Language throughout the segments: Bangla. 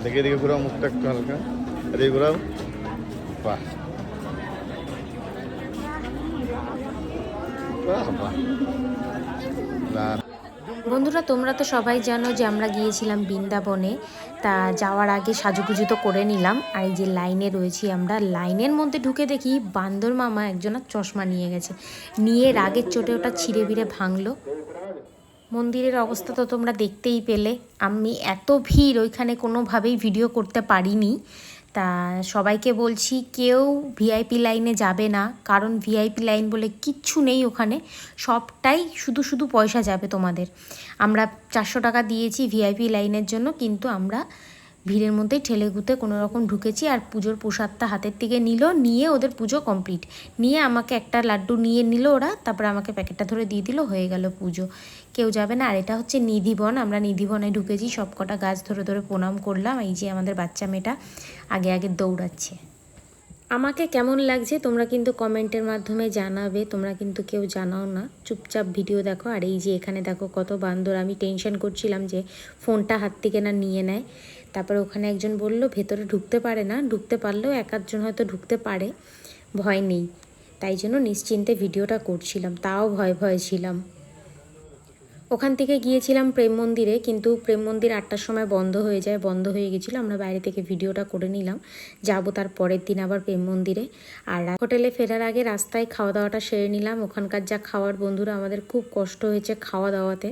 দেখে এদিকে ঘোরাও মুখটা একটু হালকা, এদিকে ঘোরাও। বাহ বাহ বাহ। বন্ধুরা, তোমরা তো সবাই জানো যে আমরা গিয়েছিলাম বৃন্দাবনে। তা যাওয়ার আগে সাজুগুজু তো করে নিলাম, আর এই যে লাইনে রয়েছি আমরা, লাইনের মধ্যে ঢুকে দেখি বান্দর মামা একজনের চশমা নিয়ে গেছে, নিয়ে রাগের চোটে ওটা ছিঁড়ে বিড়ে ভাঙলো। মন্দিরের অবস্থা তো তোমরা দেখতেই পেলে। আমি এত ভিড় ওইখানে কোনোভাবেই ভিডিও করতে পারিনি। তা সবাইকে বলছি কেউ ভিআইপি লাইনে যাবে না, কারণ ভিআইপি লাইন বলে কিচ্ছু নেই ওখানে, সবটাই শুধু শুধু পয়সা যাবে তোমাদের। আমরা 400 টাকা দিয়েছি ভিআইপি লাইনের জন্য, কিন্তু আমরা ভিড়ের মধ্যেই ঠেলে গুঁতে কোনো রকম ঢুকেছি। আর পুজোর প্রসাদটা হাতের থেকে নিল, নিয়ে ওদের পুজো কমপ্লিট, নিয়ে আমাকে একটা লাড্ডু নিয়ে নিল ওরা, তারপরে আমাকে প্যাকেটটা ধরে দিয়ে দিল, হয়ে গেল পুজো। কেউ যাবে না। আর এটা হচ্ছে নিধিবন, আমরা নিধিবনে ঢুকেছি, সব কটা গাছ ধরে ধরে প্রণাম করলাম। এই যে আমাদের বাচ্চা মেয়েটা আগে আগে দৌড়াচ্ছে। আমাকে কেমন লাগছে তোমরা কিন্তু কমেন্টের মাধ্যমে জানাবে, তোমরা কিন্তু কেউ জানাও না, চুপচাপ ভিডিও দেখো। আর এই যে এখানে দেখো কত বান্দর, আমি টেনশন করছিলাম যে ফোনটা হাত থেকে না নিয়ে নেয়। তারপরে ওখানে একজন বলল ভেতরে ঢুকতে পারে না, ঢুকতে পারলেও এক আধজন হয়তো ঢুকতে পারে, ভয় নেই। তাই জন্য নিশ্চিন্তে ভিডিওটা করছিলাম, তাও ভয় ভয় ছিলাম। ওখান থেকে গিয়েছিলাম প্রেম মন্দিরে, কিন্তু প্রেম মন্দির 8টার সময় বন্ধ হয়ে যায়, বন্ধ হয়ে গেছিলো। আমরা বাইরে থেকে ভিডিওটা করে নিলাম, যাবো তার পরের দিন আবার প্রেম মন্দিরে। আর হোটেলে ফেরার আগে রাস্তায় খাওয়া দাওয়াটা সেরে নিলাম। ওখানকার যা খাওয়ার, বন্ধুরা আমাদের খুব কষ্ট হয়েছে খাওয়া দাওয়াতে,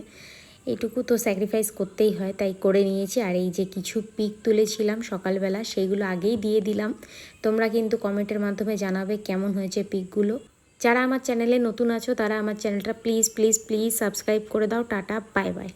এইটুকু তো স্যাক্রিফাইস করতেই হয়, তাই করে নিয়েছি। আর এই যে কিছু পিক তুলেছিলাম সকালবেলা, সেইগুলো আগেই দিয়ে দিলাম। তোমরা কিন্তু কমেন্টের মাধ্যমে জানাবে কেমন হয়েছে পিকগুলো। যারা আমার চ্যানেলে নতুন আছো তারা আমার চ্যানেলটা প্লিজ প্লিজ প্লিজ সাবস্ক্রাইব করে দাও। Tata, bye bye.